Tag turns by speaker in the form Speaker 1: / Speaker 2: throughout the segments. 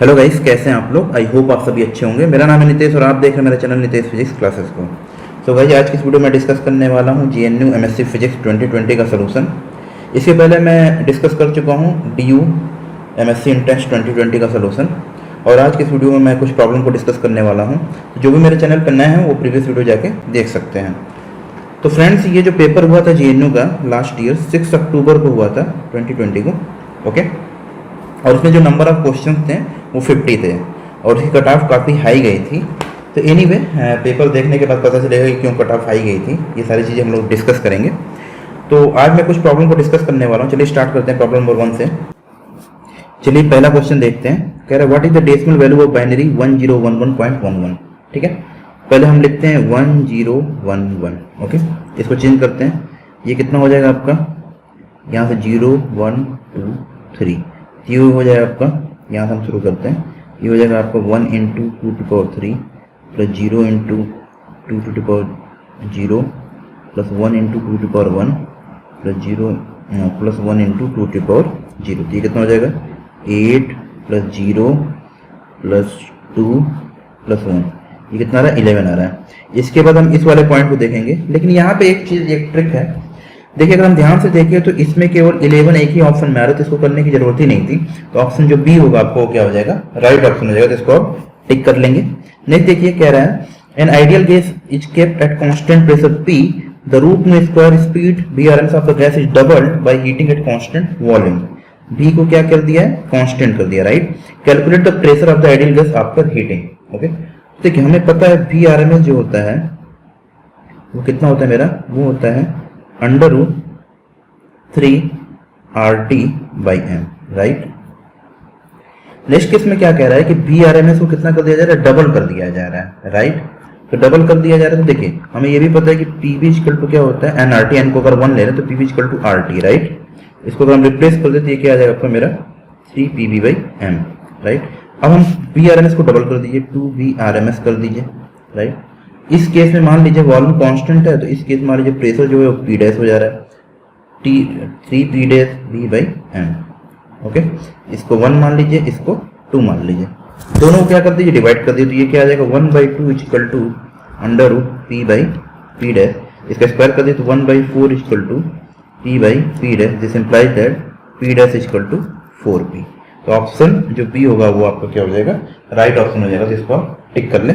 Speaker 1: Hello guys, कैसे हैं आप लोग। आई होप आप सभी अच्छे होंगे। मेरा नाम है नितेश और आप देख रहे हैं मेरा चैनल नितेश फिजिक्स क्लासेस को। सो गाइस, आज की इस वीडियो में डिस्कस करने वाला हूं जीएनयू एमएससी फिजिक्स 2020 का सलूशन। इसके पहले मैं डिस्कस कर चुका हूं डीयू एमएससी इंटेंस 2020 का सलूशन, और आज की इस वीडियो में मैं कुछ प्रॉब्लम को डिस्कस करने वाला हूँ। जो भी मेरे चैनल पर नए हैं वो प्रीवियस वीडियो जाके देख सकते हैं। तो फ्रेंड्स, ये जो पेपर हुआ था जीएनयू का लास्ट ईयर 6 अक्टूबर को हुआ था 2020 को, ओके। और उसमें जो नंबर ऑफ क्वेश्चन थे वो 50 थे और उसकी कट ऑफ काफ़ी हाई गई थी। तो एनीवे, पेपर देखने के बाद पता चलेगा कि क्यों कट ऑफ हाई गई थी। ये सारी चीज़ें हम लोग डिस्कस करेंगे। तो आज मैं कुछ प्रॉब्लम को डिस्कस करने वाला हूँ। चलिए स्टार्ट करते हैं प्रॉब्लम नंबर 1 से। चलिए पहला क्वेश्चन देखते हैं। कह रहा है what is the decimal value of binary 1011.11। ठीक है, पहले हम लिखते हैं 1011, ओके। इसको चेंज करते हैं। ये कितना हो जाएगा आपका, यहाँ से 0 1 2 3, ये हो जाएगा आपका, यहाँ से हम शुरू करते हैं। ये हो जाएगा आपका 1 × 2⁻³ प्लस 0 × 2⁻0 प्लस 1 × 2⁻1 प्लस 0 प्लस 1 × 2⁻0। ये कितना हो जाएगा 8 प्लस 0 प्लस 2 प्लस 1, ये कितना आ रहा है 11 आ रहा है। इसके बाद हम इस वाले पॉइंट को देखेंगे, लेकिन यहाँ पे एक ट्रिक है। देखिए, अगर हम ध्यान से देखें तो इसमें केवल 11 एक ही ऑप्शन में आ रहा है, तो इसको करने की जरूरत ही नहीं थी। तो ऑप्शन जो बी होगा आपको क्या हो जाएगा, राइट ऑप्शन हो जाएगा। तो इसको आप टिक कर लेंगे। नेक्स्ट देखिए, कह रहा है an ideal gas is kept at constant pressure P, the root mean square speed VRMS of the gas is doubled by heating at constant volume. B को क्या कर दिया है, कांस्टेंट कर दिया, right. Calculate the pressure of the ideal gas after heating, okay. देखिए, हमें पता है VRMS जो होता है वो कितना होता है मेरा, वो होता है √3RT/m, राइट। नेक्स्ट केस में क्या कह रहा है कि VRMS को कितना कर दिया जा रहा है, डबल कर दिया जा रहा है, राइट। तो डबल कर दिया जा रहा है। तो देखिए, हमें ये भी पता है कि PV इक्वल टू क्या होता है, nRT। n को अगर 1 ले रहे हैं तो PV equal to RT, right. इसको अगर हम रिप्लेस कर देते, ये क्या आ जाएगा आपका मेरा 3PV/m, राइट। अब हम VRMS को डबल कर दीजिए, 2VRMS कर दीजिए, राइट। इस केस में मान लीजिए वॉल्यूम कांस्टेंट है, तो इस केस में मान लीजिए प्रेशर जो है वो P डैश हो जा रहा है, 3P⁻V/m, ओके। इसको 1 मान लीजिए, इसको 2 मान लीजिए, दोनों को क्या कर दीजिए, डिवाइड कर दीजिए। तो ये क्या आ जाएगा 1/2 इक्वल टू √P/P डैश। इसका स्क्वायर कर दिए तो 1/4 equal to P/P dash. This implies that P dash equal to 4P। तो ऑप्शन जो बी होगा वो आपका क्या हो जाएगा, राइट ऑप्शन हो जाएगा। तो इसको आप टिक कर लें।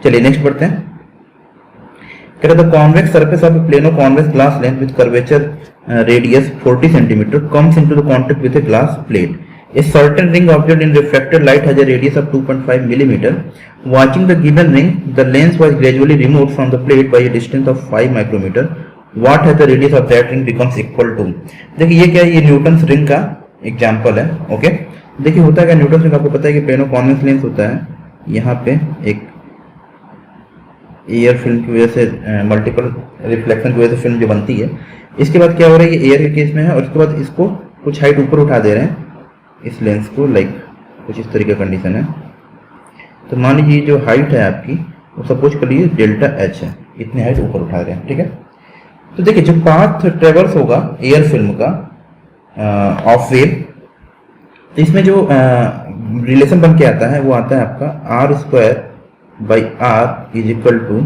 Speaker 1: चलिए नेक्स्ट पढ़ते हैं। कह रहा है the convex surface of a plane of convex glass length with curvature radius 40 cm comes into the contact with a glass plate. A certain ring object in reflected light has a radius of 2.5 mm. Watching the given ring, the lens was gradually removed from the plate by a distance of 5 micrometer. What has the radius of that ring becomes equal to? देखिए, ये क्या है, ये Newton's ring का example है, okay. देखिए, होता है क्या, न्यूटन्स रिंग आपको पता है कि प्लेन ऑफ कॉन्वेक्स लेंस होता है। यहाँ पे एक एयर फिल्म की वजह से, मल्टीपल रिफ्लेक्शन की वजह से फिल्म जो बनती है। इसके बाद क्या हो रहा है, ये एयर के केस में है, और उसके बाद इसको कुछ हाइट ऊपर उठा दे रहे हैं इस लेंस को, लाइक कुछ इस तरीके का कंडीशन है। तो मान लीजिए जो हाइट है आपकी वो सपोज कर लीजिए ΔH है, इतनी हाइट ऊपर उठा रहे हैं, ठीक है। तो देखिए, जो पाथ ट्रेवर्स होगा एयर फिल्म का ऑफ वेव, तो इसमें जो रिलेशन बन के आता है वो आता है आपका R² is equal to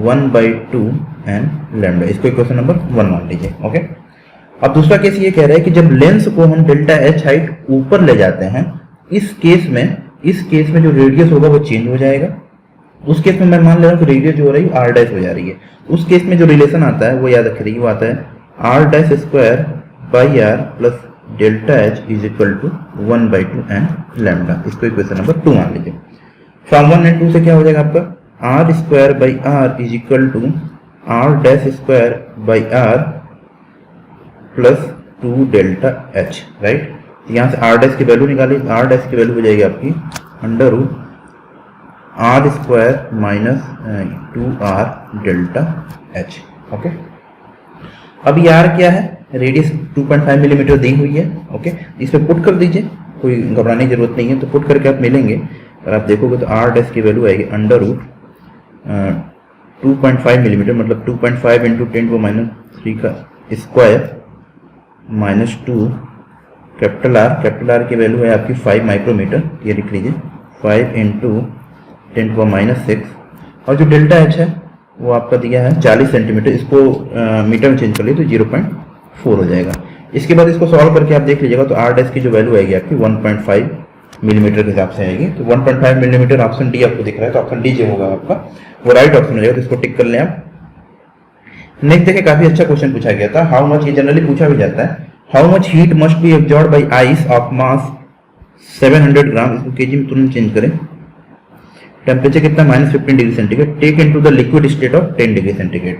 Speaker 1: 1/2 n lambda. इसको इक्वेशन नंबर 1 मान लीजिए, ओके। अब दूसरा केस ये कह रहा है कि जब लेंस को हम ΔH हाइट ऊपर ले जाते हैं, इस केस में जो रेडियस होगा वो चेंज हो जाएगा। उस केस में मैं मान ले रहा हूँ कि रेडियस जो हो रही है R' हो जा रही है। उस केस में जो रिलेशन आता है वो याद रखिए, वो आता है R'² plus ΔH is equal to 1/2 n lambda. इसको इक्वेशन नंबर 2 मान लीजिए। फ्रॉम 1 and 2 से क्या हो जाएगा आपका R² is equal to R'² plus 2ΔH, right. यहाँ से R' की वैल्यू निकालिए। R' की वैल्यू हो जाएगी आपकी √R² माइनस 2R∆H, ओके। अब ये R क्या है, रेडियस 2.5 मिलीमीटर दी हुई है, ओके। इसमें पुट कर दीजिए, कोई घबराने की जरूरत नहीं है। तो पुट करके आप मिलेंगे, अगर आप देखोगे तो R' की वैल्यू आएगी √2.5 मिलीमीटर, मतलब 2.5 × 10⁻³ का स्क्वायर -2 कैपिटल आर की वैल्यू है आपकी 5 माइक्रोमीटर, ये लिख लीजिए 5 इंटू 10⁻⁶, और जो डेल्टा एच है वो आपका दिया है 40 सेंटीमीटर, इसको मीटर में चेंज कर लिए तो 0.4 हो जाएगा। इसके बाद इसको सॉल्व करके आप देख लीजिएगा तो आर डैश की जो वैल्यू आएगी आपकी 1.5 मिलीमीटर के हिसाब से आएगी। तो 1.5 मिलीमीटर ऑप्शन डी आपको दिख रहा है, तो ऑप्शन डी जो होगा आपका वो राइट ऑप्शन हो जाएगा, तो इसको टिक कर लें आप। नेक्स्ट देखिए, काफी अच्छा क्वेश्चन पूछा गया था, हाउ मच, ये जनरली पूछा भी जाता है, how much heat must be absorb by ice of mass 700 gram, इसको केजी में तुरंत चेंज करें। टेम्परेचर कितना, -15 degree centigrade, take into the liquid state of 10 degree centigrade,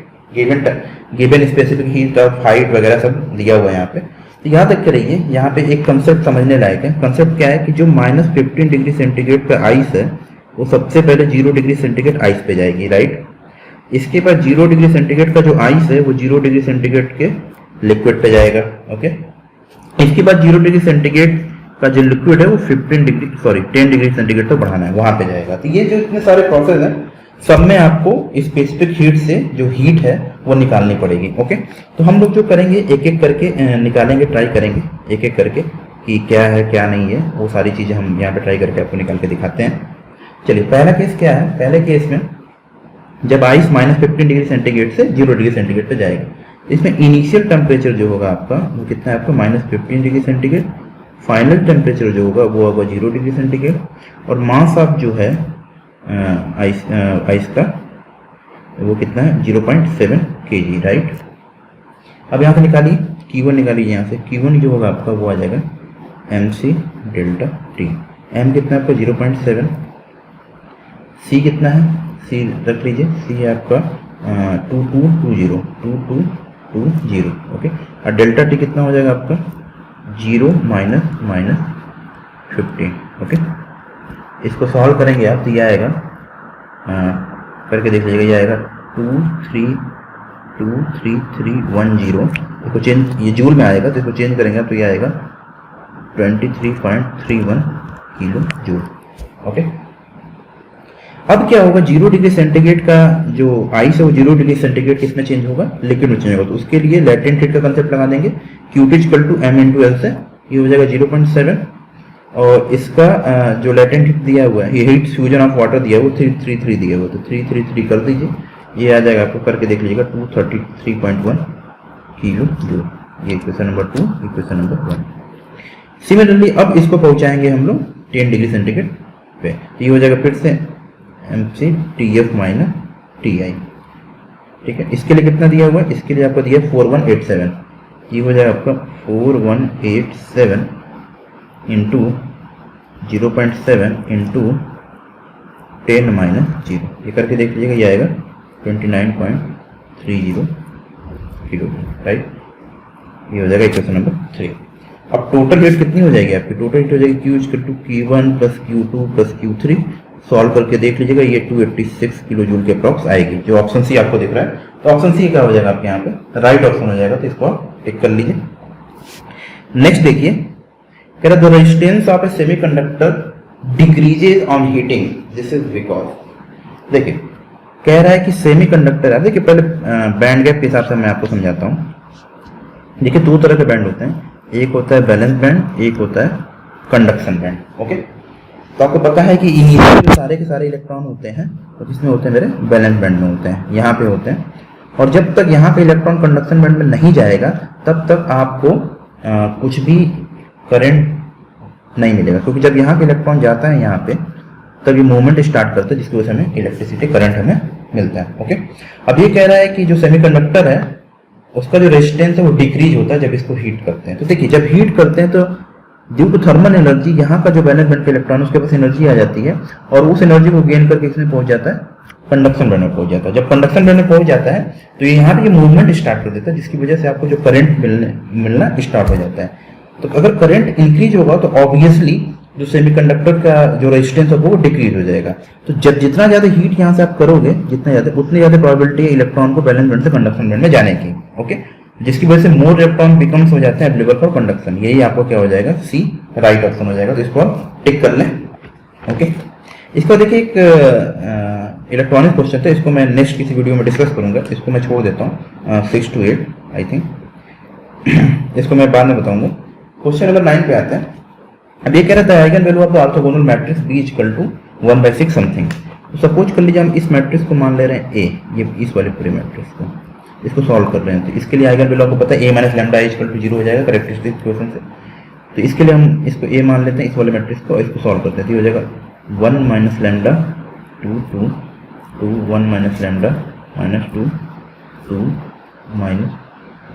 Speaker 1: given specific heat of height वगैरह सब दिया हुआ है यहाँ पे। तो याद रख के रहिए, यहाँ पे एक कंसेप्ट समझने लायक है। कंसेप्ट क्या है कि जो -15 डिग्री सेंटीग्रेड का आइस है वो सबसे पहले 0 डिग्री सेंटीग्रेड आइस पे जाएगी, राइट। इसके बाद 0 डिग्री सेंटीग्रेड का जो आइस है वो 0 डिग्री सेंटीग्रेड के लिक्विड पे जाएगा, ओके। इसके बाद 0 डिग्री सेंटीग्रेड का जो लिक्विड है वो 10 डिग्री सेंटीग्रेड तक बढ़ाना है, वहां पे जाएगा। तो ये जो इतने सारे प्रोसेस हैं, सब में आपको स्पेसिफिक हीट से जो हीट है वो निकालनी पड़ेगी, ओके। तो हम लोग जो करेंगे एक एक करके निकालेंगे, ट्राई करेंगे एक एक करके कि क्या है क्या नहीं है, वो सारी चीजें हम यहाँ पे ट्राई करके आपको निकाल के दिखाते हैं। चलिए, पहला केस क्या है, पहले केस में जब आइस -15 डिग्री सेंटीग्रेड से 0 डिग्री सेंटीग्रेड पे जाएगा, इसमें इनिशियल टेम्परेचर जो होगा आपका वो कितना है, आपका -15 डिग्री सेंटीग्रेड, फाइनल टेम्परेचर जो होगा वो होगा 0 डिग्री सेंटीग्रेड, और मास ऑफ जो है आइस का वो कितना है, 0.7 kg, राइट। अब यहाँ से निकालिए Q1, निकालिए यहाँ से Q1 जो होगा आपका वो आ जाएगा mc डेल्टा टी। m कितना है आपका 0.7, c कितना है, c रख लीजिए, c है आपका 2220, ओके। और डेल्टा टी कितना हो जाएगा आपका 0 -15, ओके। इसको सॉल्व करेंगे आप तो ये आएगा, करके देख लीजिएगा, ये आएगा 2323310। इसको चेंज, ये जूल में आएगा तो इसको चेंज करेंगे आप तो ये आएगा 23.31 किलो जूल, ओके। अब क्या होगा, 0 डिग्री सेंटीग्रेड का जो आइस है वो 0 डिग्री सेंटीग्रेड किसमें चेंज होगा, लिक्विड में चेंज होगा। तो उसके लिए लैटेंट हीट का कंसेप्ट लगा देंगे, Qt = m × L से, ये हो जाएगा 0.7, और इसका जो लैटेंट हीट दिया हुआ है, ये हीट फ्यूजन ऑफ वाटर दिया हुआ 333 दिया हुआ, तो 333 कर दीजिए, ये आ जाएगा आपको, करके देख लीजिएगा 233.1 किलो जूल। ये equation number 2, equation number 1। Similarly अब इसको पहुंचाएंगे हम लोग 10 डिग्री सेंटीग्रेड पे, तो ये हो जाएगा फिर से mc Tf - Ti, ठीक है। इसके लिए कितना दिया हुआ है, इसके लिए आपको दिया 4187, ये हो जाएगा आपका 4187 इंटू 0.7 इंटू 10 - 0, ये करके देख लीजिएगा, ये आएगा 29.30 किलो, राइट। ये हो जाएगा इक्वेशन नंबर 3। अब टोटल हीट कितनी हो जाएगी आपकी, टोटल हीट हो जाएगी Q = Q1 + Q2 + Q3, solve करके देख लीजिएगा, ये 286 किलो जूल के अप्रॉक्स आएगी, जो ऑप्शन सी आपको दिख रहा है। तो ऑप्शन सी क्या हो जाएगा आपके यहाँ पे, राइट ऑप्शन हो जाएगा, तो इसको आप टिक कर लीजिए। नेक्स्ट देखिए, कह रहा the resistance of A semiconductor decreases on heating, this is because, देखिए कह रहा है कि सेमीकंडक्टर है, देखिए पहले बैंड गैप के हिसाब से मैं आपको समझाता हूँ। देखिए दो तरह के बैंड होते हैं, एक होता है बैलेंस बैंड, एक होता है कंडक्शन बैंड, ओके। तो आपको पता है कि इनिशियल जो सारे के सारे इलेक्ट्रॉन होते हैं तो किसमें होते हैं, मेरे बैलेंस बैंड में होते हैं, यहाँ पे होते हैं। और जब तक यहाँ पे इलेक्ट्रॉन कंडक्शन बैंड में नहीं जाएगा तब तक आपको कुछ भी करंट नहीं मिलेगा, क्योंकि जब यहाँ पे इलेक्ट्रॉन जाता है यहाँ पे तब ये मूवमेंट स्टार्ट करता है, जिसकी वजह से हमें इलेक्ट्रिसिटी करंट हमें मिलता है, ओके। अब ये कह रहा है कि जो सेमीकंडक्टर है उसका जो रेजिस्टेंस है वो डिक्रीज होता है जब इसको हीट करते हैं। तो देखिए जब हीट करते हैं तो ड्यू टू थर्मल एनर्जी यहाँ का जो बैलेंस बैंड का इलेक्ट्रॉन उसके पास एनर्जी आ जाती है, और उस एनर्जी को गेन करके इसमें पहुंच जाता है, कंडक्शन बैंड में पहुंच जाता है। जब कंडक्शन बैंड में पहुंच जाता है तो यहाँ पे ये मूवमेंट स्टार्ट कर देता है, जिसकी वजह से आपको जो करंट मिलना स्टार्ट हो जाता है। तो अगर करंट इंक्रीज होगा तो ऑब्वियसली जो सेमीकंडक्टर का जो रेजिस्टेंस होगा वो डिक्रीज हो जाएगा। तो जब जितना ज्यादा हीट यहाँ से आप करोगे, जितना ज्यादा उतनी ज्यादा प्रोबेबिलिटी है इलेक्ट्रॉन को बैलेंस बैंड से कंडक्शन बैंड में जाने की, ओके। जिसकी वजह से मोर इलेक्ट्रॉन बिकम्स हो जाते हैं अवेलेबल फॉर कंडक्शन। यही आपको क्या हो जाएगा, सी राइट ऑप्शन हो जाएगा। तो इसको आप टिक कर लें, ओके। इसको देखिए एक इलेक्ट्रॉनिक क्वेश्चन था, इसको मैं नेक्स्ट किसी वीडियो में डिस्कस करूंगा, इसको मैं छोड़ देता हूँ 6 to 8 आई थिंक, इसको मैं बाद में बताऊंगा। क्वेश्चन नंबर 9 पे आते हैं। अब ये कह रहा था eigenvalue of the orthogonal matrix be equal to 1/6 something. तो सपोज कर लीजिए हम इस मैट्रिक्स को मान ले रहे हैं ए, ये इस वाले पूरे मैट्रिक्स को, इसको सॉल्व कर रहे हैं। तो इसके लिए आइगन वैल्यू आपको पता है ए माइनस लैम्डा इक्वल टू 0 हो जाएगा करेक्टरिस्टिक इक्वेशन से। तो इसके लिए हम इसको ए मान लेते हैं, इस वाले मैट्रिक्स को, इसको सॉल्व करते हैं। तो ये हो जाएगा 1 minus lambda 2 2 2 1 minus lambda minus 2 2 minus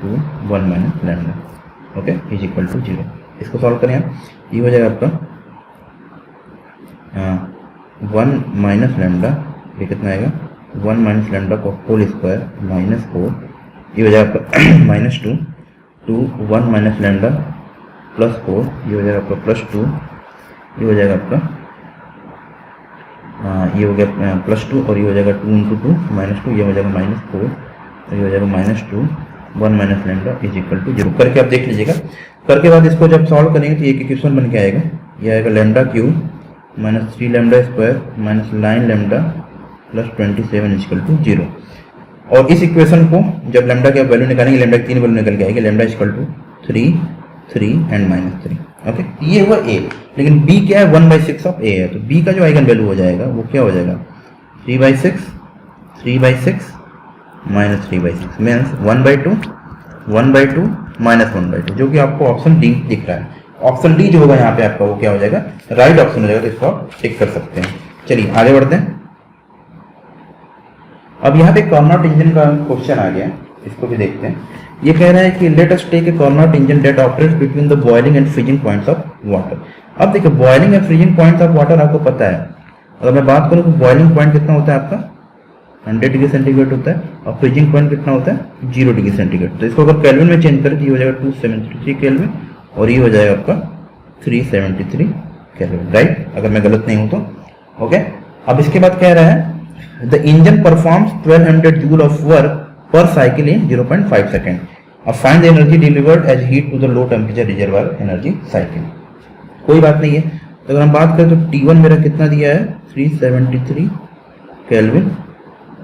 Speaker 1: 2 1 minus lambda, okay, is equal to 0। इसको सॉल्व करें आप, ये हो जाएगा आपका 1 माइनस लैम्डा, ये कितना आएगा 1 माइनस लैम्डा को होल स्क्वायर माइनस 4, ये हो जाएगा आपका माइनस 2 2 1 माइनस लैम्डा प्लस 4, ये हो जाएगा आपका प्लस 2, ये हो जाएगा आपका ये हो गया प्लस 2 और ये हो जाएगा 2 इंटू 2 माइनस 2, ये हो जाएगा माइनस 4 और ये हो जाएगा minus 2 1 minus lambda is equal to 0। करके आप देख लीजिएगा। करके बाद इसको जब सॉल्व करेंगे तो एक इक्वेशन बन के आएगा, ये आएगा lambda cube minus 3 lambda square minus 9 lambda plus 27 is equal to 0। और इस इक्वेशन को जब लैम्डा की वैल्यू निकालेंगे, लैम्डा की 3 वैल्यू निकल के आएगी, lambda is equal to 3 3 and minus 3, okay. ये हुआ ए, लेकिन बी क्या है 1/6 ऑफ ए है। तो बी का जो आइगन वैल्यू हो जाएगा वो क्या हो जाएगा 3/6 माइनस 3/6 मीन्स 1/2 माइनस 1/2, जो कि आपको ऑप्शन डी दिख रहा है। ऑप्शन डी जो होगा यहाँ पे आपका वो क्या हो जाएगा, राइट ऑप्शन हो जाएगा। तो इसको आप टिक कर सकते हैं। चलिए आगे बढ़ते हैं। अब यहाँ पे कार्नोट इंजन का क्वेश्चन आ गया, इसको भी देखते हैं। ये कह रहा है कि let us take a Carnot engine that operates between the boiling and freezing points of water. अब देखिए boiling and freezing points of water आपको पता है। अगर मैं बात करूँ तो बॉइलिंग पॉइंट कितना होता है आपका 100 डिग्री सेंटीग्रेड होता है और फ्रीजिंग पॉइंट कितना होता है 0 डिग्री सेंटीग्रेड। तो इसको अगर केल्विन में चेंज करें तो ये हो जाएगा 273 केल्विन और ये हो जाएगा आपका 373 केल्विन, राइट, अगर मैं गलत नहीं हूं तो, ओके। अब इसके बाद कह रहा है the engine performs 1200 joule of work per cycle in 0.5 second. अब find the energy delivered as heat to the low temperature reservoir energy cycle. कोई बात नहीं है। तो अगर हम बात करें तो T1 मेरा कितना दिया है 373 केल्विन,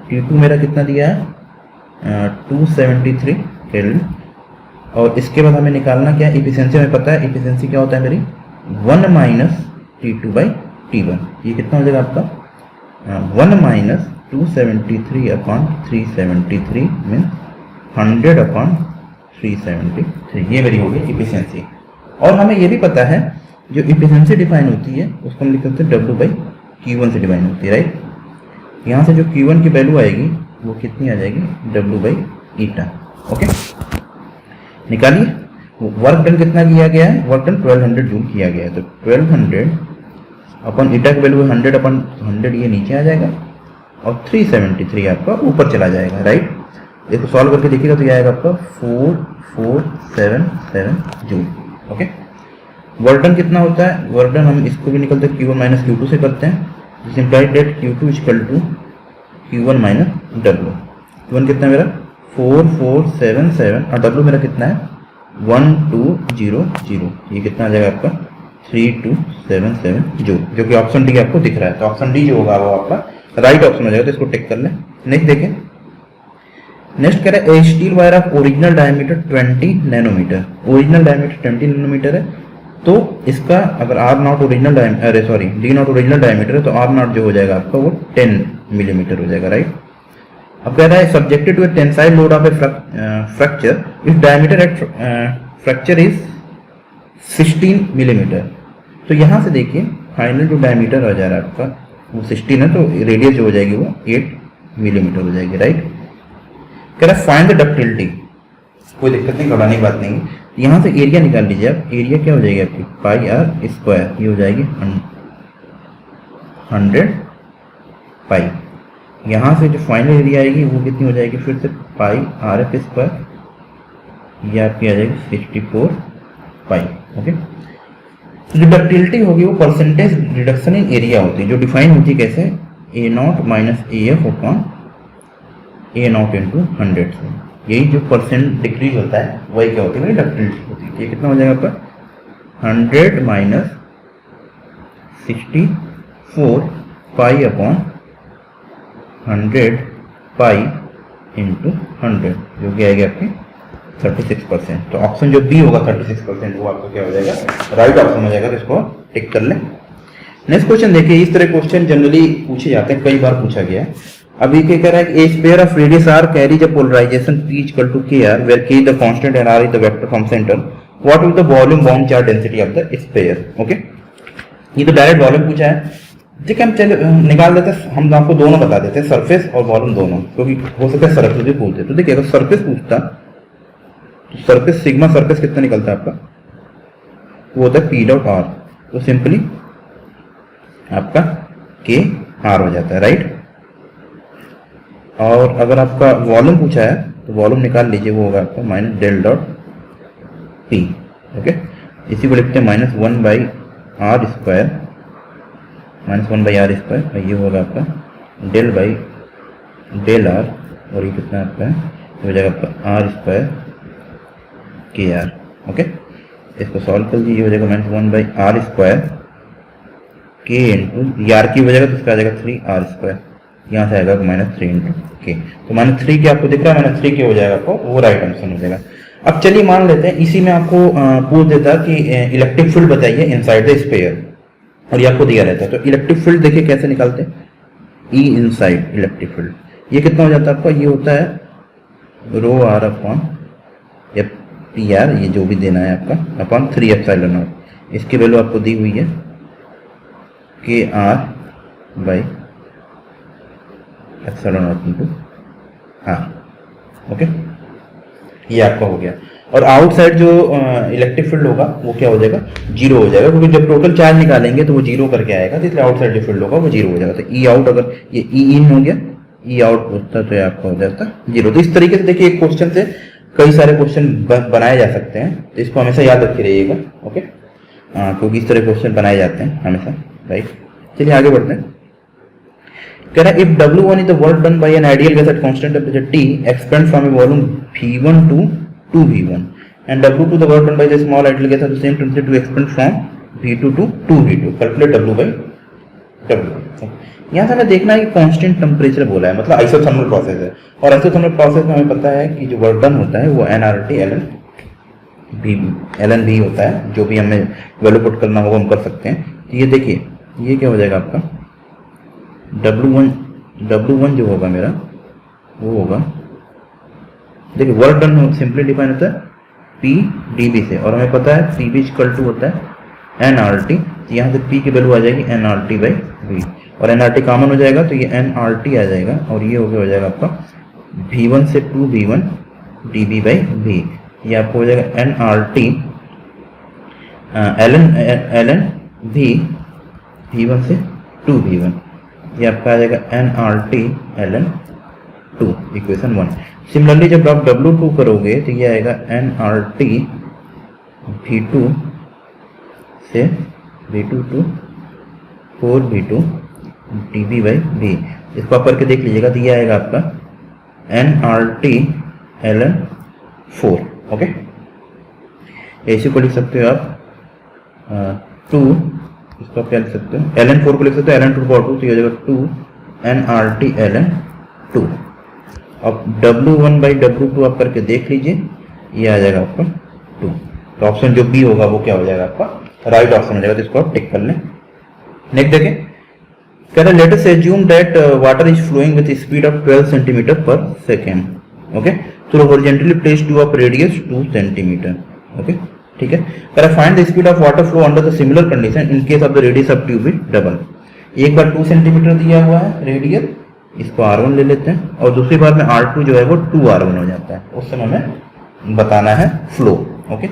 Speaker 1: T2 मेरा कितना दिया है 273 केल्विन। और इसके बाद हमें निकालना क्या है, इफिशिएंसी हमें पता है। इफिशिएंसी क्या होता है मेरी 1 माइनस T2/T1। ये कितना हो जाएगा आपका 1 माइनस 273 अपॉन 373 मीन 100 अपॉन 373, ये मेरी होगी इफिशिएंसी। और हमें ये भी पता है जो इफिशिएंसी डिफाइन होती है उसको हम लिख सकते हैं W/Q1 से डिफाइन होती है, राइट। यहाँ से जो Q1 की वैल्यू आएगी वो कितनी आ जाएगी W/ईटा, ओके। निकालिए वर्क डन कितना किया गया है, वर्क डन 1200 जूल किया गया है। तो 1200 अपन ईटा की वैल्यू 100 अपन 100 ये नीचे आ जाएगा और 373 आपका ऊपर चला जाएगा, राइट। इसको सॉल्व करके देखिएगा तो ये आएगा आपका 4477 जूल, ओके। वर्क डन कितना होता है, वर्क डन हम इसको भी निकलते हैं Q1 माइनस Q2 से करते हैं, जिस implied that Q2 equal to Q1 minus W। Q1 कितना मेरा 4477 और W मेरा कितना है 1200, ये कितना आ जाएगा आपका 3277 जूल, जो कि ऑप्शन डी आपको दिख रहा है। तो ऑप्शन डी जो होगा वो आपका राइट ऑप्शन हो जाएगा। तो इसको टिक कर लें। नेक्स्ट देखें, नेक्स्ट कह रहा है a steel wire of original diameter 20 nanometre. Original diameter 20 nanometre है, तो इसका अगर R nought original D nought original diameter है तो आर नॉट जो हो जाएगा आपका वो 10 मिलीमीटर हो जाएगा, राइट। अब कह रहा है subjected to a tensile load of a fracture if diameter at fracture is 16 millimetre. तो यहाँ से देखिए फाइनल जो डायमीटर आ जा रहा है आपका वो 16 है, तो रेडियस जो हो जाएगी वो 8 मिलीमीटर हो जाएगी, राइट। कह रहा है फाइंड द डक्टिलिटी, कोई दिक्कत नहीं, घबराने की बात नहीं। यहाँ से एरिया निकाल लीजिए आप। एरिया क्या हो जाएगी आपकी पाई आर स्क्वायर, ये हो जाएगी 100 पाई। यहाँ से जो फाइनल एरिया आएगी वो कितनी हो जाएगी फिर से पाई आर एफ स्क्वायर, ये आपकी आ जाएगी 64 पाई, ओके। जो डक्टिलिटी होगी वो परसेंटेज रिडक्शन इन एरिया होती है, जो डिफाइन होती है कैसे A0 minus AF upon A0 into 100 से। यही जो परसेंट डिक्रीज होता है वही क्या होती है डक्टिलिटी होती है। ये कितना हो जाएगा आपका 100 minus 64 pi upon 100 pi into 100, जो कि आएगी आपकी 36%। तो ऑप्शन जो बी होगा 36% वो आपका क्या हो जाएगा, राइट ऑप्शन हो जाएगा। तो इसको टिक कर लें। नेक्स्ट क्वेश्चन देखिए, इस तरह क्वेश्चन जनरली पूछे जाते हैं, कई बार पूछा गया है। अभी क्या कह रहा है कि a sphere of radius R carries a polarization P equal to KR where K is the constant and R is the vector from centre, what will the volume bound charge density of the sphere. Okay, ये तो direct volume पूछा है। देखिए हम चले निकाल देते हैं, हम आपको दोनों बता देते हैं, सरफेस और वॉल्यूम दोनों, क्योंकि हो सकता है सरफेस भी पूछते। तो देखिए अगर सरफेस पूछता तो सरफेस सिग्मा सरफेस कितना निकलता है आपका, वो होता है P डॉट R। तो सिंपली आपका के आर हो जाता है, राइट। और अगर आपका वॉल्यूम पूछा है तो वॉल्यूम निकाल लीजिए, वो होगा आपका minus del dot P. Okay, इसी को लिखते हैं माइनस 1/r², माइनस 1/r², और ये होगा आपका डेल बाई डेल आर, और ये कितना आपका है, हो जाएगा आपका r² KR। ओके, इसको सॉल्व कर लीजिए, ये हो जाएगा माइनस 1/r² के इंटू आर की हो जाएगा तो इसका आ जाएगा 3r², यहाँ से आएगा माइनस 3 इंटू के। तो माइनस 3 के आपको दिख रहा है, माइनस 3 के हो जाएगा आपको, वो राइट आंसर हो जाएगा। अब चलिए मान लेते हैं इसी में आपको पूछ देता कि इलेक्ट्रिक फील्ड बताइए इनसाइड द स्फीयर, और ये आपको दिया रहता है। तो इलेक्ट्रिक फील्ड देखिए कैसे निकालते हैं, ई इनसाइड इलेक्ट्रिक फील्ड, ये कितना हो जाता है आपका, ये होता है रो आर अपॉन या पी आर, ये जो भी देना है आपका, अपॉन 3 एप्सिलॉन नॉट। इसकी वैल्यू आपको दी हुई है के R by epsilon naught into R. Okay, ये आपका हो गया। और आउटसाइड जो इलेक्ट्रिक फील्ड होगा वो क्या हो जाएगा, जीरो हो जाएगा, क्योंकि जब टोटल चार्ज निकालेंगे तो वो जीरो करके आएगा, तो इसलिए आउटसाइड जो फील्ड होगा वो जीरो हो जाएगा। तो ई आउट, अगर ये ई इन हो गया, ई आउट होता तो ये आपका हो जाता जीरो। तो इस तरीके से देखिए एक क्वेश्चन से कई सारे क्वेश्चन बनाए जा सकते हैं, तो इसको हमेशा याद रखे रहिएगा। ओके, क्योंकि इस तरह क्वेश्चन बनाए जाते हैं हमेशा, राइट। चलिए आगे बढ़ते हैं। कह रहा है if W1 is the work done by an ideal gas at constant temperature T expand from a volume V1 to 2V1 and W2 the work done by the small ideal gas at the same temperature to expand from V2 to 2V2, calculate W by W। यहाँ से हमें देखना है कि constant temperature बोला है, मतलब isothermal process है, और आइसोथर्मल प्रोसेस में हमें पता है कि जो वर्क डन होता है वो nRT ln V होता है, जो भी हमें वैल्यू पुट करना होगा हम कर सकते हैं। तो ये देखिए ये क्या हो जाएगा आपका W1 जो होगा मेरा वो होगा, देखिए वर्क डन सिंपली डिफाइन होता है P dB से, और हमें पता है PV इक्वल टू होता है nRT। यहाँ से P की वैल्यू आ जाएगी nRT बाई V, और nRT कॉमन हो जाएगा तो ये nRT आ जाएगा, और ये हो जाएगा आपका V1 से 2V1 dB बाई V। ये आपको हो जाएगा nRT ln V V1 से 2V1, ये आपका आ जाएगा nRT ln 2, इक्वेशन 1। सिमिलरली जब आप W2 करोगे तो ये आएगा nRT V2 से V2 to 4V2 dB by V। इसको आप करके देख लीजिएगा, तो ये आएगा आपका nRT ln 4। ओके, ऐसे को लिख सकते हो आप 2, इसको आप क्या लिख सकते हो, ln 4 को लिख सकते हो ln 2 पावर 2, तो ये हो जाएगा 2 nRT ln 2। अब W1 बाई W2 आप करके देख लीजिए, ये आ जाएगा आपका 2। तो ऑप्शन जो बी होगा वो क्या हो जाएगा आपका राइट ऑप्शन हो जाएगा, तो इसको आप टिक कर लें। नेक्स्ट देखें, कह रहा है let us assume that water is flowing with speed of 12 centimetre per second. Okay, through horizontally placed tube of radius 2 centimetre. Okay, ठीक है। कह रहा है find the speed of water flow under the similar condition in case of the radius of tube is double. एक बार 2 centimetre दिया हुआ है रेडियस, इसको R1 ले लेते हैं, और दूसरी बार में R2 जो है वो 2R1 हो जाता है, उस समय हमें बताना है फ्लो। ओके,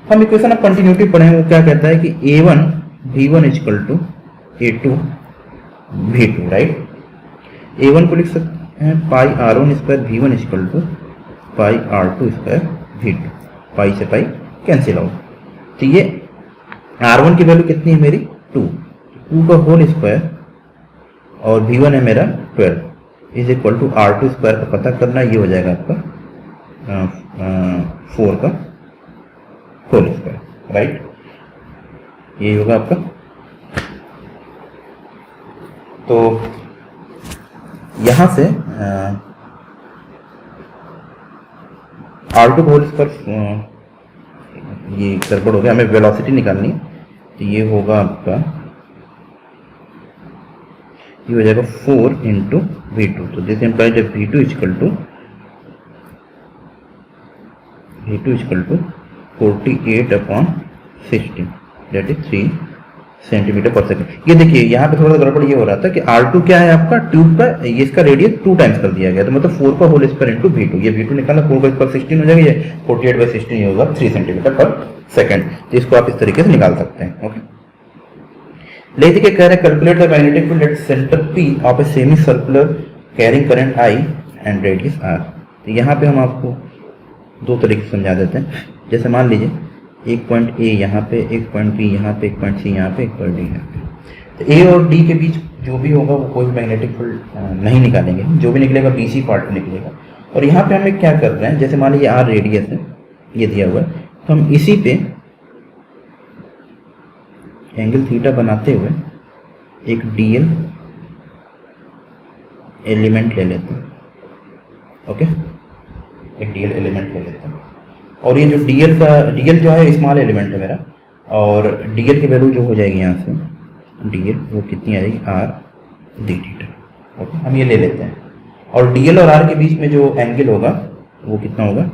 Speaker 1: हम इक्वेशन ऑफ कंटिन्यूटी पढ़े, वो क्या कहता है कि A1 V1 equal to A2 V2, right. A1 को लिख सकते हैं pi R1 square V1 equal to pi R2 square V2, pi से पाई कैंसिल आउट। तो ये R1 की वैल्यू कितनी है मेरी 2 का होल स्क्वायर, और V1 है मेरा 12 is equal to R2 square का पता करना, ये हो जाएगा आपका 4 का होल स्क्वायर, राइट। ये होगा आपका। तो यहां से R2 होल स्क्वायर, ये गड़बड़ हो गया, हमें वेलोसिटी निकालनी है, तो ये होगा आपका, ये हो जाएगा 4 इंटू V2, तो this implies V2 equal to 48/60, that is 3 centimetre per second. ये देखिए यहाँ पे थोड़ा सा गड़बड़ ये हो रहा था कि R2 क्या है आपका, ट्यूब का, ये इसका रेडियस 2 टाइम्स कर दिया गया, तो मतलब 4 का होल स्क्वायर इंटू V2, ये V2 निकाला, 4 का स्क्वायर 16 हो जाएगा, ये 48/16 ये होगा 3 सेंटीमीटर पर सेकंड। तो इसको आप इस तरीके से निकाल सकते हैं। ओके, ले देखिए कह रहे calculate the magnetic field at centre P of a semi circular carrying current I and radius R। तो यहाँ पे हम आपको दो तरीके से समझा देते हैं। जैसे मान लीजिए एक पॉइंट A यहाँ पे, एक पॉइंट B यहाँ पे, एक पॉइंट C यहाँ पे, एक पॉइंट D यहाँ पे। तो A और D के बीच जो भी होगा वो कोई मैग्नेटिक फील्ड नहीं निकालेंगे, जो भी निकलेगा BC पार्ट में निकलेगा। और यहाँ पे हमें क्या कर रहे हैं, जैसे मान लीजिए R रेडियस है, ये दिया हुआ है, तो हम इसी पे एंगल थीटा बनाते हुए एक DL एलिमेंट ले लेते हैं। ओके, एक DL एलिमेंट ले लेते हैं, और ये जो DL जो है स्मॉल एलिमेंट है मेरा, और DL की वैल्यू जो हो जाएगी यहाँ से DL वो कितनी आ जाएगी, R d थीटा। ओके, हम ये ले लेते हैं, और DL और R के बीच में जो एंगल होगा वो कितना होगा,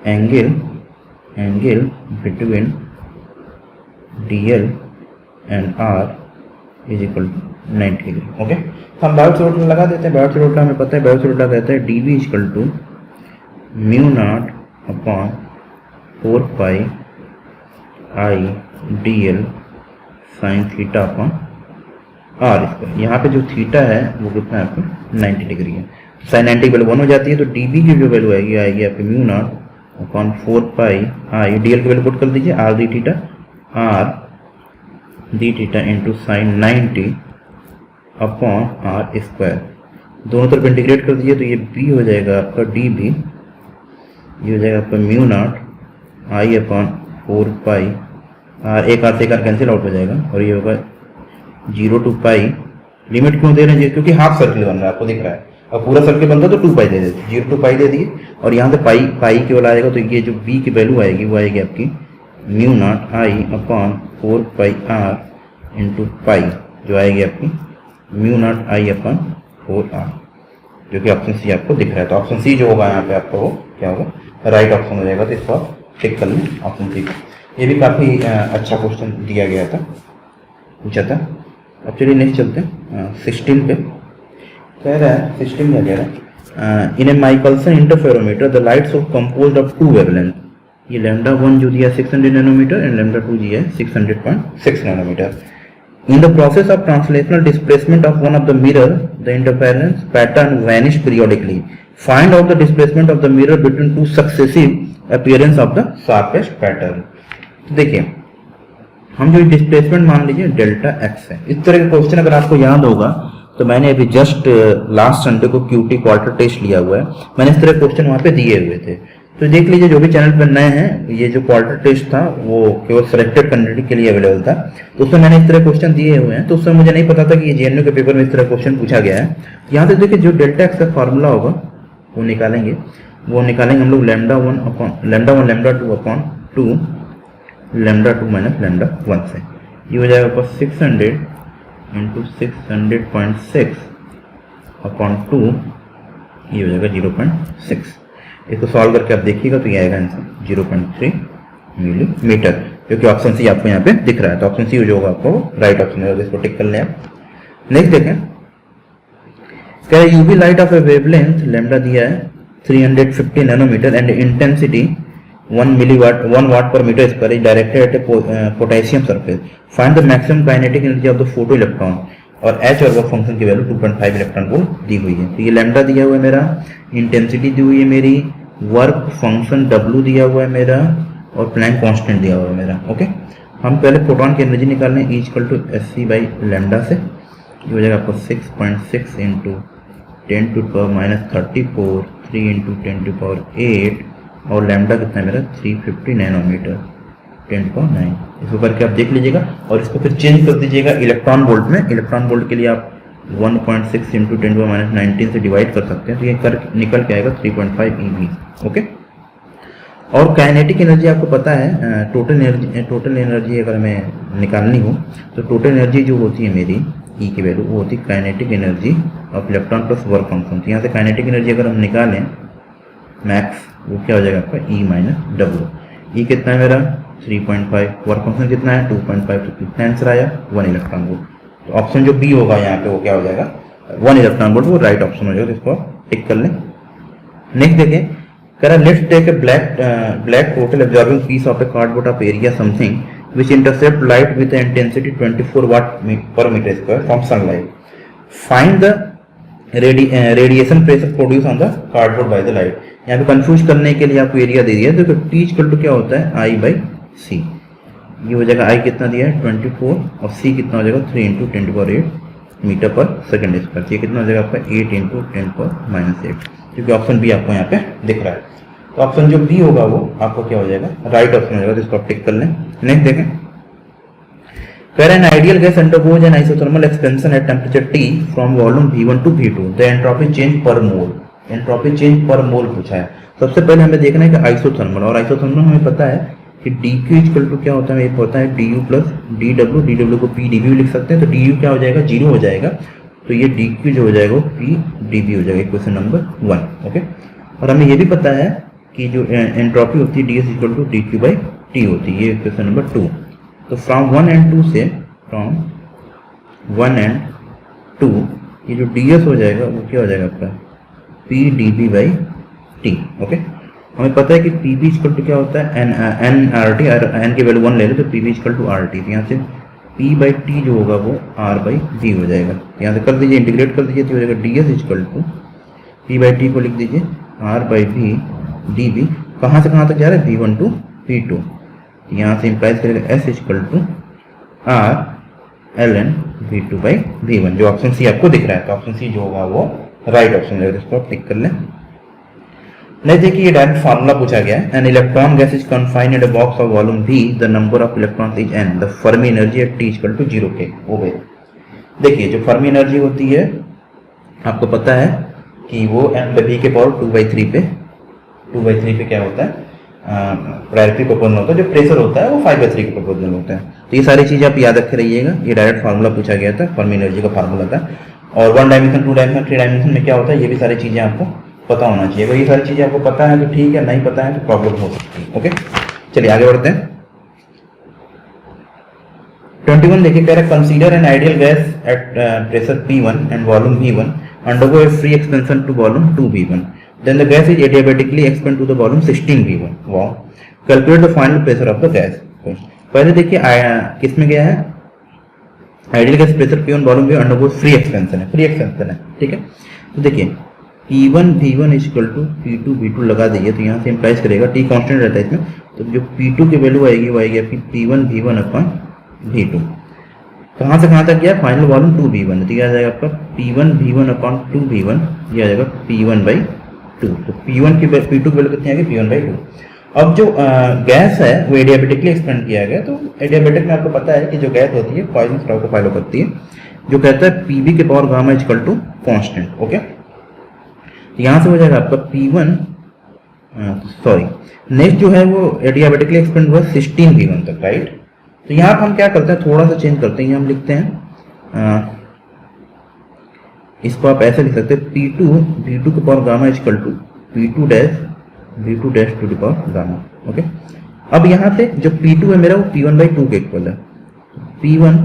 Speaker 1: angle between DL and R is equal to 90 degree. Okay, हम बायोट रूल लगा देते हैं। बायोट रूल हमें पता है, बायोट रूल कहता है dB equal to mu naught upon 4 pi I DL sine theta upon R square. यहाँ पे जो थीटा है वो कितना है आपको 90 डिग्री है, साइन 90 की वैल्यू 1 हो जाती है, तो dB की जो वैल्यू आएगी आपकी mu naught upon 4 pi I DL की वैल्यू पुट कर दीजिए, R d theta into sine 90 upon R square, दोनों तरफ इंटीग्रेट कर दीजिए, तो ये B हो जाएगा आपका dB, ये हो जाएगा आपका mu naught I upon 4 pi R, एक आर से एक आर कैंसिल आउट हो जाएगा, और ये होगा 0 टू पाई। लिमिट क्यों दे रहे हैं, क्योंकि हाफ सर्किल बन रहा है, आपको दिख रहा है, अब पूरा सर्किल बनता तो 2 पाई दे देते, 0 टू पाई दे दिए, और यहाँ से पाई केवल आएगा, तो ये जो B की वैल्यू आएगी वो आएगी आपकी mu naught I upon 4 pi R into pi, जो आएगी आपकी mu naught I upon 4R, जो कि ऑप्शन सी आपको दिख रहा है। तो ऑप्शन सी जो होगा यहाँ पे आपका वो क्या होगा, राइट ऑप्शन हो जाएगा। तो इसको आप टिक कर लें ऑप्शन सी। ये भी काफ़ी अच्छा क्वेश्चन दिया गया था, पूछा था। अब चलिए नेक्स्ट चलते हैं 16 पे। कह रहा है 16 में कह रहा है in a Michelson interferometer the lights of composed of 2 wavelength. ये लैम्डा 1 जो दिया 600 नैनोमीटर एंड लैम्डा 2 दिया है 600.6 nanometre. In the process of translational displacement of one of the mirror, the interference pattern vanish periodically. Find out the displacement of the mirror between two successive appearance of the sharpest pattern. तो देखिए हम जो displacement मान लीजिए delta x है, इस तरह का क्वेश्चन अगर आपको याद होगा तो मैंने अभी जस्ट लास्ट संडे को QT क्वार्टर टेस्ट लिया हुआ है, मैंने इस तरह क्वेश्चन वहाँ पे दिए हुए थे। तो देख लीजिए जो भी चैनल पर नए हैं, ये जो क्वार्टर टेस्ट था वो केवल सिलेक्टेड कैंडिडेट के लिए अवेलेबल था, तो उसमें मैंने इस तरह क्वेश्चन दिए हुए हैं। तो उसमें मुझे नहीं पता था कि ये JNU के पेपर में इस तरह क्वेश्चन पूछा गया है। यहाँ से देखिए जो डेल्टा एक्स का फार्मूला होगा वो निकालेंगे हम लोग lambda 1 lambda 2 upon 2 lambda 2 minus lambda 1 से। ये हो जाएगा आपका 600 इंटू 600.6 अपॉन 2, ये हो जाएगा 0.6। इसको सॉल्व करके आप देखिएगा तो ये आएगा आंसर 0.3 मिलीमीटर, क्योंकि ऑप्शन सी आपको यहाँ पे दिख रहा है। तो ऑप्शन सी जो होगा आपको राइट ऑप्शन है, इसको टिक कर लें आप। नेक्स्ट देखें, क्या है UV light of a wavelength lambda दिया है 350 nanometre and intensity 1 watt per metre square is directed at a potassium surface. Find the maximum kinetic energy of the photo electron, और एच और वर्क फंक्शन की value 2.5 electron volt दी हुई है। तो ये लैम्डा दिया हुआ है मेरा, इंटेंसिटी दी हुई है मेरी, वर्क फंक्शन W दिया हुआ है मेरा, और प्लैंक कांस्टेंट दिया हुआ है मेरा। ओके, हम पहले फोटोन की एनर्जी निकालने E equal to SC by lambda से। ये हो जाएगा आपको 6.6 into 10 to power minus 34, 3 into 10 to power 8, और लैम्डा कितना है मेरा 350 नैनोमीटर 10 टू पावर 9। इसको करके आप देख लीजिएगा, और इसको फिर चेंज कर दीजिएगा इलेक्ट्रॉन वोल्ट में। इलेक्ट्रॉन वोल्ट के लिए आप 1.6 इंटू 10 टू माइनस 19 से डिवाइड कर सकते हैं, तो ये कर निकल के आएगा 3.5 EV। ओके, और काइनेटिक एनर्जी आपको पता है, टोटल एनर्जी अगर हमें निकालनी हो तो टोटल एनर्जी जो होती है मेरी ई की वैल्यू वो होती है kinetic energy of electron plus work function. तो यहाँ से काइनेटिक एनर्जी अगर हम निकालें मैक्स, वो क्या हो जाएगा आपका ई माइनस डब्ल्यू। ई कितना है मेरा 3.5, वर्क फंक्शन कितना है 2.5, तो कितना आंसर आया 1 इलेक्ट्रॉन वोल्ट। तो ऑप्शन जो बी होगा यहाँ पे वो क्या हो जाएगा 1 इलेक्ट्रॉन वोल्ट, वो राइट ऑप्शन हो जाएगा, इसको टिक कर लें। नेक्स्ट देखें, कह रहा let's take a black total absorbing piece of a cardboard of area something which intercept light with an intensity 24 watt per meter square from sunlight. Find the radiation pressure produced on the cardboard by the light. यहाँ पे confuse करने के लिए आपको area दे दिया है। देखो T equal to क्या होता है आई बाई सी। ये हो जाएगा आई कितना दिया है 24 और सी कितना हो जाएगा 3 इंटू 10⁸ मीटर पर सेकेंड स्क्वायर। ये कितना हो जाएगा आपका 8 इंटू 10⁻⁸, क्योंकि ऑप्शन बी आपको यहाँ पे दिख रहा है। तो ऑप्शन जो बी होगा वो आपको क्या हो जाएगा राइट ऑप्शन हो जाएगा, तो इसको आप टिक कर लें। नेक्स्ट देखें, where an ideal gas undergoes an isothermal expansion at temperature T from volume V1 to V2, the entropy change per mole, entropy change per mole पूछा है। सबसे पहले हमें देखना है कि आइसोथर्मल, और आइसोथर्मल हमें पता है कि dq इक्वल टू क्या होता है, एक होता है du प्लस dw, dw को p dv लिख सकते हैं, तो du क्या हो जाएगा 0 हो जाएगा, तो ये dq जो हो जाएगा वो p dv हो जाएगा, क्वेश्चन नंबर 1। ओके, और हमें ये भी पता है कि जो एंट्रोपी होती है ds equal to dq by t होती है, ये क्वेश्चन नंबर 2। तो फ्रॉम 1 एंड 2 से, फ्रॉम 1 एंड 2 ये जो ds हो जाएगा वो क्या हो जाएगा आपका p dv by t। Okay, हमें पता है कि pv इक्वल टू क्या होता है n rt, n की वैल्यू 1 ले लो तो pv इक्वल टू rt, तो यहाँ से p बाई t जो होगा वो r बाई v हो जाएगा। यहाँ से कर दीजिए, इंटीग्रेट कर दीजिए, तो हो जाएगा ds equal to p by t को लिख दीजिए r बाई v dv। कहाँ से कहाँ तक जा रहा है v1 टू v2, यहाँ से इंप्लाइज करेगा s equal to r ln v2 by v1, जो ऑप्शन सी आपको दिख रहा है। तो ऑप्शन सी जो होगा वो राइट ऑप्शन है, इसको आप टिक कर लें। नहीं देखिए, ये डायरेक्ट फार्मूला पूछा गया है। An electron gas is confined in a box of volume v, the number of electrons is n, the Fermi energy at t equal to 0 के। वो भाई देखिए, जो फर्मी एनर्जी होती है आपको पता है कि वो m v के पावर 2/3 पे क्या होता है प्रायोरिटी प्रोपोर्शनल होता है, जो प्रेशर होता है वो 5/3 के प्रोपोर्शनल होता है। तो ये सारी चीज़ें आप याद रखे रहिएगा, ये डायरेक्ट फार्मूला पूछा गया था, फर्मी एनर्जी का फार्मूला था। और 1 डायमेंशन 2 डायमेंशन 3 डायमेंशन में क्या होता है, ये भी सारी चीज़ें आपको पता होना चाहिए। अगर ये सारी चीज़ें आपको पता है तो ठीक है, नहीं पता है तो प्रॉब्लम हो सकती है। ओके, चलिए आगे बढ़ते हैं। 21 देखिए, कह रहा है consider an ideal gas at pressure P1 and volume V1 undergo a free expansion to volume 2V1, then the gas is adiabatically expand to the volume 16V1. wow, calculate the final pressure of the gas. पहले देखिए किस में गया है, ideal gas pressure P1 volume V1 undergo free expansion है, free expansion है, ठीक है। तो देखिए P1 V1 equal to P2 V2 लगा दीजिए, तो यहाँ से इंप्लाइज करेगा T कांस्टेंट रहता है इसमें, तो जो P2 की वैल्यू आएगी वो आएगी आपकी P1 V1 अपॉन V2। कहाँ से कहाँ तक गया, फाइनल वॉल्यूम 2V1, तो यह आ जाएगा आपका P1 V1 अपॉन 2V1, यह आ जाएगा P1 बाई 2। तो P1 की P2 की वैल्यू कितनी आ गई P1 बाई 2। अब जो गैस है वो एडियाबेटिकली एक्सपेंड किया गया, तो एडियाबेटिक में आपको पता है कि जो गैस होती है पॉइजनस लॉ को फॉलो करती है, जो कहता है Pv के power gamma equal to constant. Okay, यहाँ से हो जाएगा आपका P1 सॉरी नेक्स्ट जो है वो एडियाबेटिकली एक्सपेंड हुआ 16V1 तक, राइट। तो यहाँ पर हम क्या करते हैं, थोड़ा सा चेंज करते हैं, हम लिखते हैं इसको आप ऐसे लिख सकते हैं P2 V2 के power gamma equal to P2 dash V2 dash to the power gamma. Okay, अब यहाँ से जो P2 है मेरा वो P1 बाई 2 के इक्वल है, P1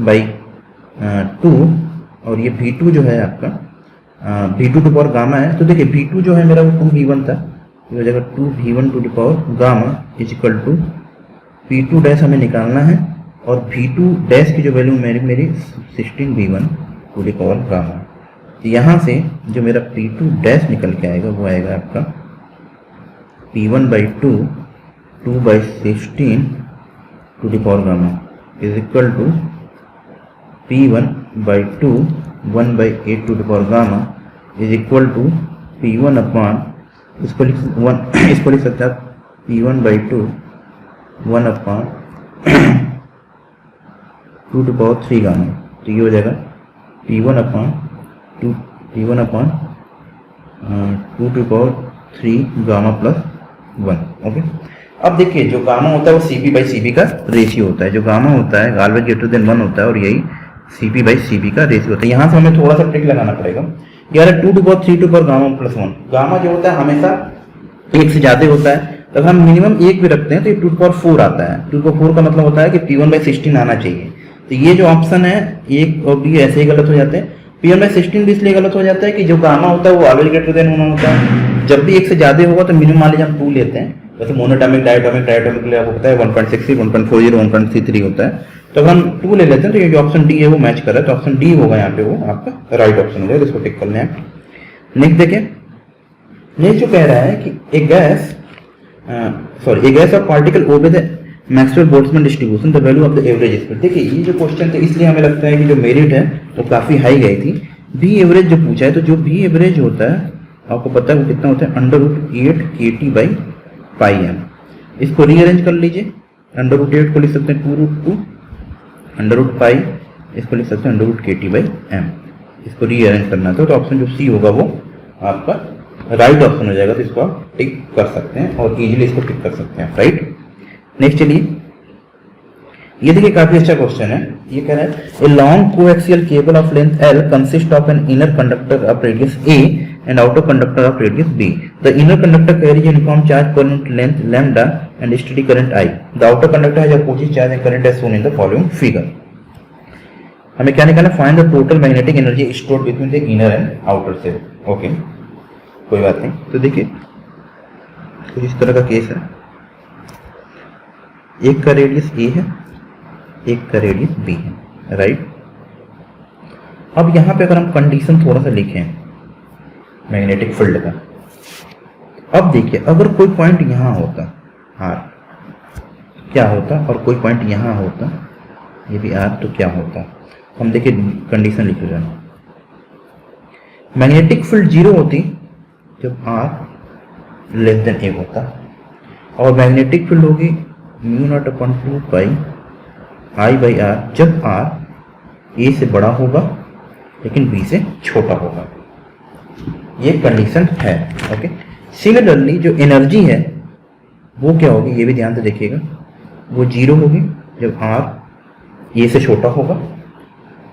Speaker 1: बाई 2, और ये V2 जो है आपका V2 टू पावर गामा है। तो देखिए V2 जो है मेरा वो 2V1 था, ये हो जाएगा 2V1 to the power gamma is equal to P2 dash हमें निकालना है, और V2 डैश की जो वैल्यू मेरी 16V1 to the power gamma. तो यहाँ से जो मेरा P2 डैश निकल के आएगा वो आएगा आपका P1 by 2 2 by 16 to the power gamma is equal to P1 by 2 1 by 8 to the power gamma is equal to P1 upon इसको लिख सकते हैं P1 by 2 1 upon 2 to power 3 gamma. तो ये हो जाएगा P1 upon 2 to power 3 gamma plus 1। Okay, अब देखिए जो गामा होता है वो CP बाई CB का रेशियो होता है। जो गामा होता है ऑलवेज ग्रेटर देन 1 होता है और यही CP बाई CB का रेशियो होता है। यहाँ से हमें थोड़ा सा ट्रिक लगाना पड़ेगा। यार 2 to power 3 to power gamma plus 1, gamma जो होता है हमेशा 1 से ज़्यादा होता है। तो अगर हम मिनिमम 1 भी रखते हैं तो ये 2 टू पावर 4 आता है। 2 टू पावर 4 का मतलब होता है कि P1 बाई 16 आना चाहिए। तो ये जो ऑप्शन है एक और बी ऐसे ही गलत हो जाते हैं। P1 बाई 16 भी इसलिए गलत हो जाता है कि जो गामा होता है वो ऑलवेज ग्रेटर देन 1 होता है। जब भी 1 से ज़्यादा होगा तो मिनिमम मान लीजिए हम 2 लेते हैं। वैसे मोनोटॉमिक डायटोमिक के लिए आपको पता है 1.63, 1.40, 1.33 होता है। तो अगर हम 2 ले लेते हैं तो ये जो ऑप्शन डी है वो मैच कर रहा है। तो ऑप्शन डी होगा यहाँ पे वो आपका राइट ऑप्शन हो जाएगा। इसको टिक कर लें आप। नेक्स्ट देखें, नेक्स्ट जो कह रहा है कि ए गैस और particle obey the Maxwell Boltzmann distribution the value of the average speed. देखिए ये जो क्वेश्चन थे इसलिए हमें लगता है कि जो मेरिट है वो काफ़ी हाई गई थी। बी एवरेज जो पूछा है तो जो बी एवरेज होता है आपको पता है वो कितना होता है √8 kT बाई पाई एम। इसको रीअरेंज कर लीजिए। √8 को लिख सकते हैं 2√2 √पाई, इसको लिख सकते हैं √kT बाई एम। इसको रीअरेंज करना था तो ऑप्शन जो सी होगा वो आपका राइट ऑप्शन हो जाएगा। तो इसको आप टिक कर सकते हैं और इजीली इसको टिक कर सकते हैं, राइट। नेक्स्ट चलिए, ये देखिए काफी अच्छा क्वेश्चन है। ये कह रहा है a long coaxial cable of length L consist of an inner conductor of radius A and outer conductor of radius B. The inner conductor carries uniform charge current length lambda and steady current I. The outer conductor has opposite charge and current as shown in the following figure. हमें क्या निकालना? Find the total magnetic energy stored between the inner and outer shell. Okay, कोई बात नहीं। तो देखिए कुछ इस तरह का केस है। एक का रेडियस A है, एक का रेडियस B है, राइट। अब यहाँ पे अगर हम कंडीशन थोड़ा सा लिखें मैग्नेटिक फील्ड का, अब देखिए अगर कोई पॉइंट यहाँ होता R क्या होता, और कोई पॉइंट यहाँ होता ये भी R तो क्या होता। हम देखिए कंडीशन लिख रहे हैं। मैग्नेटिक फील्ड 0 होती जब R लेस देन A होता, और मैग्नेटिक फील्ड होगी μ0/2 पाई I बाई R जब R A से बड़ा होगा लेकिन B से छोटा होगा। ये कंडीशन है, ओके। सिमिलरली जो एनर्जी है वो क्या होगी, ये भी ध्यान से देखिएगा, वो 0 होगी जब R A से छोटा होगा।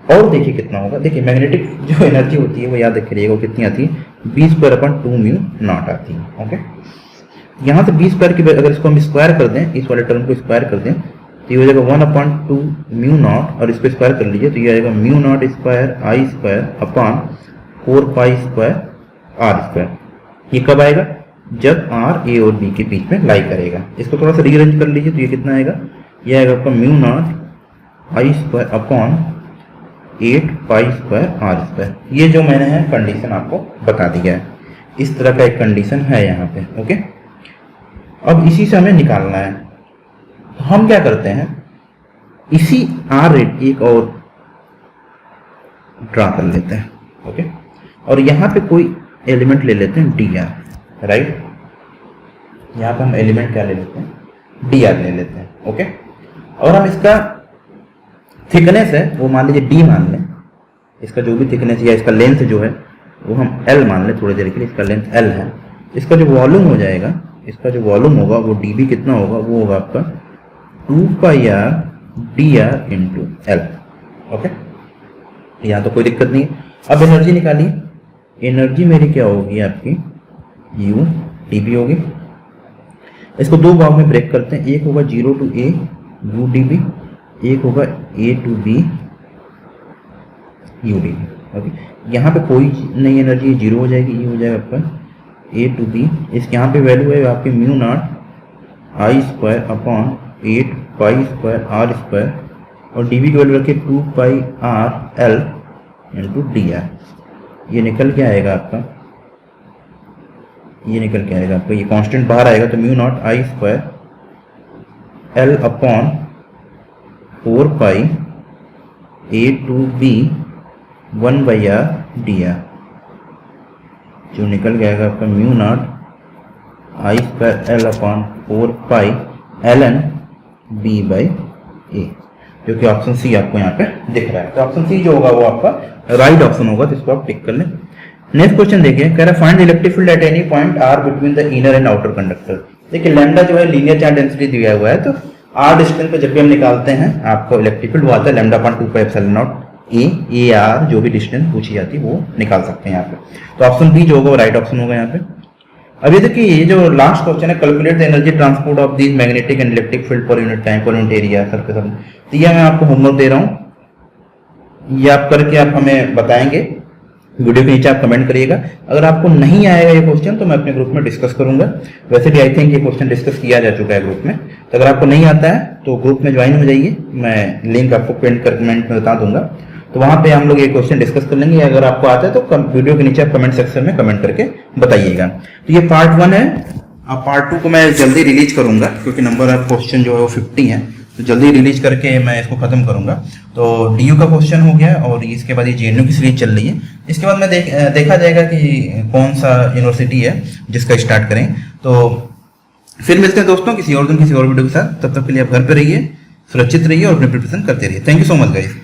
Speaker 1: और देखिए कितना होगा, देखिए मैग्नेटिक जो एनर्जी होती है वो याद रखिएगा वो कितनी आती है, B²/2 μ0 आती है, ओके। यहाँ से B² की अगर इसको हम स्क्वायर कर दें, इस वाले टर्म को स्क्वायर कर दें तो ये हो जाएगा 1/2 μ0, और इसको स्क्वायर कर लीजिए तो ये आएगा μ0² I² 4 पाई स्क्वायर R²। ये कब आएगा, जब R A और B के बीच में लाई करेगा। इसको थोड़ा सा रीअरेंज कर लीजिए तो ये कितना आएगा, ये आएगा आपका μ0 I² 8 पाई स्क्वायर R²। ये जो मैंने है कंडीशन आपको बता दिया है। इस तरह का एक कंडीशन है यहाँ पे, ओके। अब इसी से हमें निकालना है। तो हम क्या करते हैं, इसी R रेट एक और ड्रा कर लेते हैं, ओके। और यहाँ पे कोई एलिमेंट ले लेते हैं dr, राइट। यहाँ पे हम एलिमेंट क्या ले लेते हैं, dr ले लेते हैं, ओके। और हम इसका थिकनेस है वो मान लीजिए d मान लें, इसका जो भी थिकनेस या इसका लेंथ जो है वो हम l मान लें थोड़ी देर के लिए, इसका लेंथ l है। इसका जो वॉल्यूम हो जाएगा, इसका जो वॉल्यूम होगा वो dB कितना होगा, वो होगा आपका 2 पाई r dr into l, okay. यहाँ तो कोई दिक्कत नहीं है। अब एनर्जी निकालिए। एनर्जी मेरी क्या होगी आपकी, U dB होगी। इसको दो भाग में ब्रेक करते हैं, एक होगा 0 to A U dB, एक होगा A to B U dB, okay. यहाँ पे कोई नई एनर्जी 0 हो जाएगी, ये हो जाएगा आपका A to B। इसके यहाँ पे वैल्यू है आपकी μ0 I² 8 पाई स्क्वायर R², और dB की वैल्यू रखिए 2 पाई R L इंटू dr। ये निकल के आएगा आपका, ये निकल के आएगा आपका, ये कांस्टेंट बाहर आएगा तो μ0 I² L upon 4 pi A to B 1/r dr, जो निकल के आएगा आपका μ0 I² L अपॉन 4 पाई ln B/A, जो कि ऑप्शन सी आपको यहाँ पे दिख रहा है। तो ऑप्शन सी जो होगा वो आपका राइट ऑप्शन होगा, तो इसको आप टिक कर लें। नेक्स्ट क्वेश्चन देखिए, कह रहा find electric field at any point R between the inner and outer conductor. देखिए लैम्डा जो है लीनियर चार्ज डेंसिटी दिया हुआ है, तो आर डिस्टेंस पे जब भी हम निकालते हैं आपको इलेक्ट्रिक फील्ड वो आता है lambda upon 2 pi epsilon not A R, जो भी डिस्टेंस पूछी जाती है वो निकाल सकते हैं यहाँ पे। तो ऑप्शन बी जो होगा वो राइट ऑप्शन होगा यहाँ पे। अब ये देखिए ये जो लास्ट क्वेश्चन है, calculate the energy transport of these magnetic and electric field per unit time per unit area surface. तो ये मैं आपको होमवर्क दे रहा हूँ, ये आप करके आप हमें बताएंगे, वीडियो के नीचे आप कमेंट करिएगा। अगर आपको नहीं आएगा ये क्वेश्चन तो मैं अपने ग्रुप में डिस्कस करूंगा। वैसे भी आई थिंक ये क्वेश्चन डिस्कस किया जा चुका है ग्रुप में, तो अगर आपको नहीं आता है तो ग्रुप में ज्वाइन हो जाइए, मैं लिंक आपको पिन कर कमेंट में बता दूंगा, तो वहां पे हम लोग ये क्वेश्चन डिस्कस कर लेंगे। अगर आपको आता है तो वीडियो के नीचे आप कमेंट सेक्शन में कमेंट करके बताइएगा। तो ये पार्ट 1 है। अब पार्ट 2 को मैं जल्दी रिलीज करूंगा क्योंकि नंबर ऑफ क्वेश्चन जो है वो 50 है, तो जल्दी रिलीज करके मैं इसको खत्म करूंगा। तो डीयू का क्वेश्चन हो गया और इसके बाद ये जेएनयू की सीरीज चल रही है। इसके बाद मैं देखा जाएगा कि कौन सा यूनिवर्सिटी है जिसका स्टार्ट करें। तो फिर मिलते हैं दोस्तों किसी और दिन किसी और वीडियो के साथ। तब तक के लिए आप घर पे रहिए, सुरक्षित रहिए और अपनी प्रिपरेशन करते रहिए। Thank you so much guys.